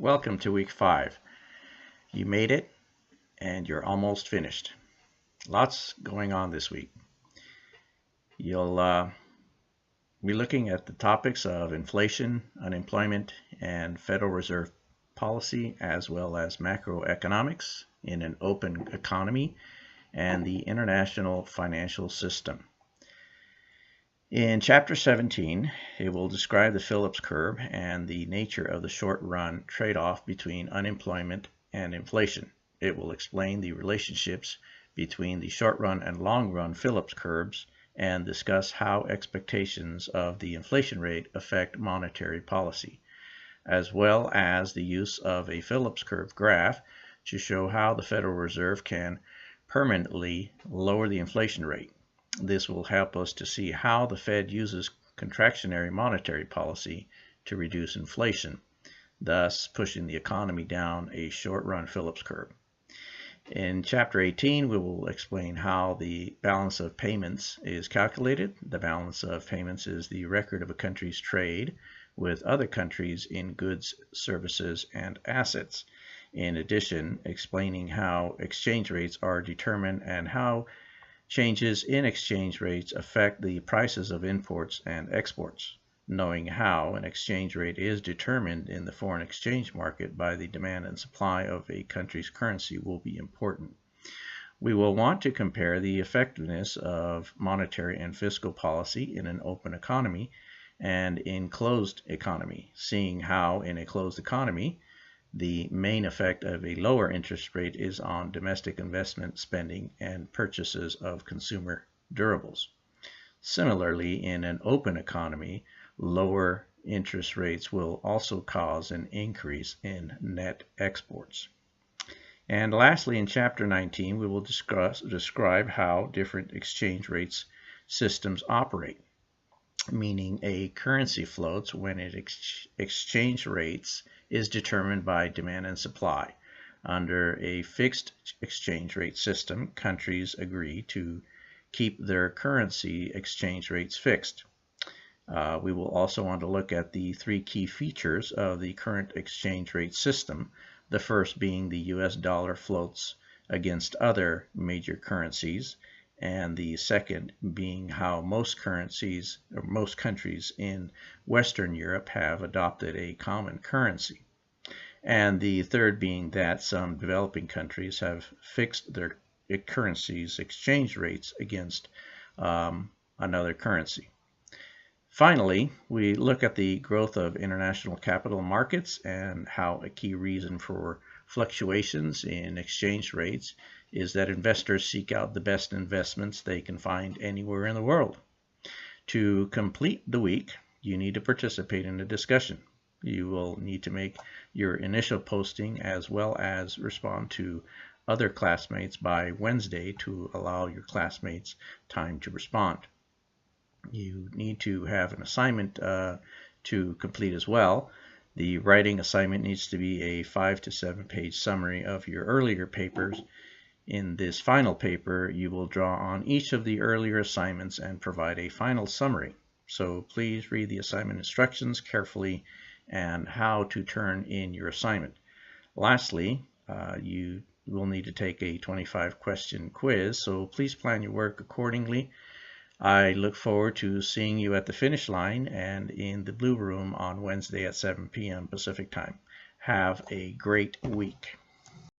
Welcome to week 5. You made it and you're almost finished. Lots going on this week. You'll be looking at the topics of inflation, unemployment, and Federal Reserve policy, as well as macroeconomics in an open economy and the international financial system. In Chapter 17, it will describe the Phillips curve and the nature of the short-run trade-off between unemployment and inflation. It will explain the relationships between the short-run and long-run Phillips curves and discuss how expectations of the inflation rate affect monetary policy, as well as the use of a Phillips curve graph to show how the Federal Reserve can permanently lower the inflation rate. This will help us to see how the Fed uses contractionary monetary policy to reduce inflation, thus pushing the economy down a short-run Phillips curve. In Chapter 18, we will explain how the balance of payments is calculated. The balance of payments is the record of a country's trade with other countries in goods, services, and assets. In addition, explaining how exchange rates are determined and how changes in exchange rates affect the prices of imports and exports. Knowing how an exchange rate is determined in the foreign exchange market by the demand and supply of a country's currency will be important. We will want to compare the effectiveness of monetary and fiscal policy in an open economy and in closed economy, seeing how in a closed economy the main effect of a lower interest rate is on domestic investment spending and purchases of consumer durables. Similarly, in an open economy, lower interest rates will also cause an increase in net exports. And lastly, in Chapter 19, we will describe how different exchange rates systems operate, meaning a currency floats when its exchange rates is determined by demand and supply. Under a fixed exchange rate system, countries agree to keep their currency exchange rates fixed. We will also want to look at the 3 key features of the current exchange rate system, the first being the US dollar floats against other major currencies, and the second being how most countries in Western Europe have adopted a common currency, and the third being that some developing countries have fixed their currencies exchange rates against another currency. Finally, we look at the growth of international capital markets and how a key reason for fluctuations in exchange rates is that investors seek out the best investments they can find anywhere in the world. To complete the week, you need to participate in the discussion. You will need to make your initial posting as well as respond to other classmates by Wednesday to allow your classmates time to respond. You need to have an assignment to complete as well. The writing assignment needs to be a 5 to 7 page summary of your earlier papers. In this final paper, you will draw on each of the earlier assignments and provide a final summary. So please read the assignment instructions carefully and how to turn in your assignment. Lastly, you will need to take a 25-question quiz, so please plan your work accordingly. I look forward to seeing you at the finish line and in the Blue Room on Wednesday at 7 p.m. Pacific Time. Have a great week.